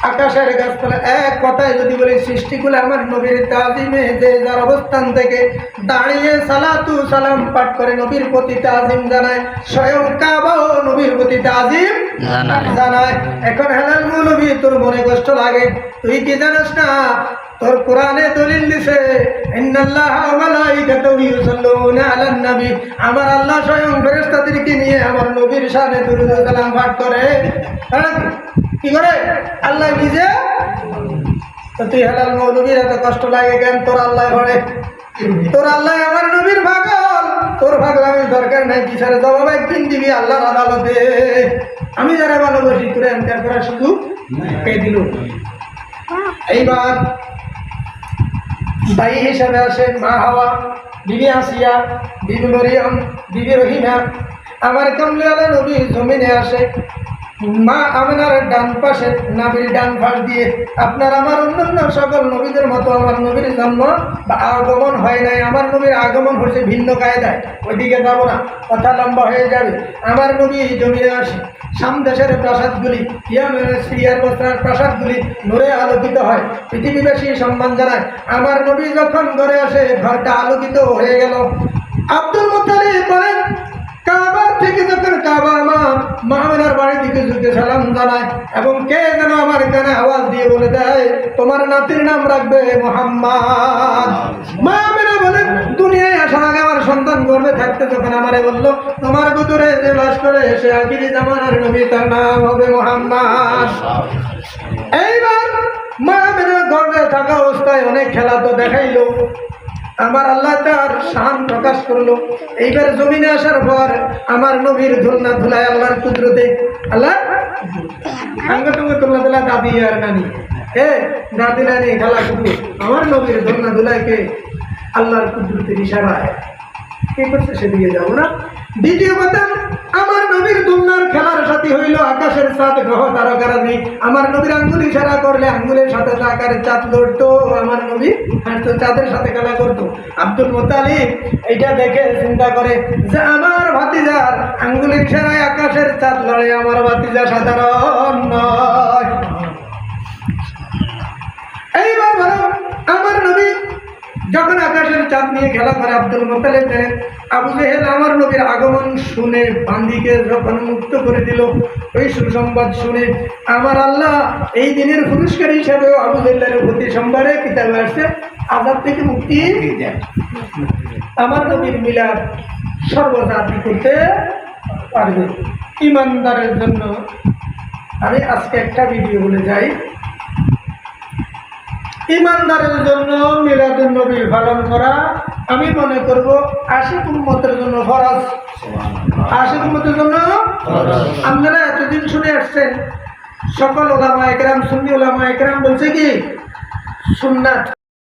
আকাশের গাছপালা এক কথায় যদি বলি সৃষ্টিগুলো আমার নবীর তাজিমে যে যার অবস্থান থেকে দাঁড়িয়ে সালাতু সালাম পাঠ করে নবীর প্রতি তাজিম জানায়, স্বয়ং কাবাও নবীর প্রতি তাজিম জানায়। এখন হেলাল মৌলভী তোর মনে কষ্ট লাগে, তুই কি জানিস না তোর কোরআনে দলিল দিছে ইন্নাল্লাহা ওয়া মালাইকাতুহু ইউসাল্লুনা আলান নবী, আমার আল্লাহ স্বয়ং ফেরেশতাদেরকে নিয়ে আমার নবীর শানে দুরূদ ও সালাম পাঠ করে। কি করে আল্লাহ নিজে? তো তুই হেলাল মৌলভীর এত কষ্ট লাগে কেন? তোর আল্লাহ করে, তোর আল্লাহ আমার নবীর পাগল, তোর পাগলামির দরকার নাই। বিচারে জবাব একদিন দিবি আল্লাহর আদালতে। আমি যারা ভালোবাসি তোরা এনকার করার সুযোগ পেয়ে দিল। এইবার ভাই হিসাবে আসে মা হাওয়া, বিবি আসিয়া, বিবি মরিয়ম, বিবি রহিমা। আমার কামলিওয়ালা নবী জমিনে আসে মা আমিনার ডান পাশে, নবীর ডান পাশ দিয়ে। আপনার আমার অন্যান্য সকল নবীদের মতো আমার নবীর জন্ম বা আগমন হয় নাই। আমার নবীর আগমন হচ্ছে ভিন্ন কায়দায়, ওইদিকে যাবো না, কথা লম্বা হয়ে যাবে। আমার নবী জমিনে আসে, শাম দেশের প্রাসাদগুলি, ইয়ামেনের সিরিয়ার বস্ত্রার প্রাসাদগুলি নূরে আলোকিত হয়, পৃথিবীবাসী সম্মান জানায়। আমার নবী যখন ঘরে আসে ঘরটা আলোকিত হয়ে গেল। আব্দুল মুত্তালিব বলেন কাবার থেকে যখন কাবা আমার মাহমেনার বাড়ি থেকে যুগে সালাম জানায় এবং কে যেন আমার কানে আওয়াজ দিয়ে বলে দেয় তোমার নাতির নাম রাখবে মুহাম্মদ। মাহমেনা বলেন দুনিয়ায় আসার আগে আমার সন্তান গর্ভে থাকতে যখন আমারে বললো তোমার ভিতরে যে বাস করে এসে আখিরি জামানার নবী তার নাম হবে মুহাম্মদ। এইবার মাহমেনা গর্ভে থাকা অবস্থায় অনেক খেলা তো দেখাইলো, আমার আল্লাহ তার শান প্রকাশ করলো। এইবার জমিনে আসার পর আমার নবীর ধুলনা ধুলায় আল্লাহর কুদরতে, আল্লাহ আঙ্গটুঙ্গ তুলনা ধুলা দাদি আর নানি, দাদি নানি খেলা শুধু আমার নবীর ধুলনা ধুলাইকে আল্লাহর কুদরতের ইশারায় কে করছে সেদিকে যাবো না। দ্বিতীয় কথা, আমার নবীর দুলনার খেলার সাথী হইল আকাশের চাঁদ গ্রহ তারকারা নেই। আমার নবীর আঙ্গুল ইশারা করলে আঙ্গুলের সাথে আকারের চাঁদ লড়তো, আমার নবী হাঁটতো চাঁদের সাথে খেলা করতো। আব্দুল মুত্তালিব এইটা দেখে চিন্তা করে যে আমার ভাতিজার আঙ্গুলের ইশারায় আকাশের চাঁদ লড়ে, আমার ভাতিজা সাধারণ নয়। এইবার বলো আমার নবী যখন আকাশের চাঁদ নিয়ে খেলা করে, আব্দুল মুত্তালিব জানেন আবু জেহেল আমার নবীর আগমন শুনে বান্দিকে যখন মুক্ত করে দিল, ওই সুসংবাদ শুনে আমার আল্লাহ এই দিনের পুরস্কার হিসাবে আবু জেহেলের প্রতি সোমবারে কিতাবে আসছে আযাব থেকে মুক্তি দেয়। আমার নবীর মিলাদ সর্বজাতি করতে পারবে ইমানদারের জন্য। আমি আজকে একটা ভিডিও বলে যাই, ইমানদারের জন্য মিলাদুন নবী পালন করা আমি মনে করব আশিক উম্মতের জন্য ফরজ। আশিক উম্মতের জন্য আপনারা এতদিন শুনে আসছেন সকল ওলামা একরাম, সুন্নি ওলামা একরাম বলছে কি সুন্নাত,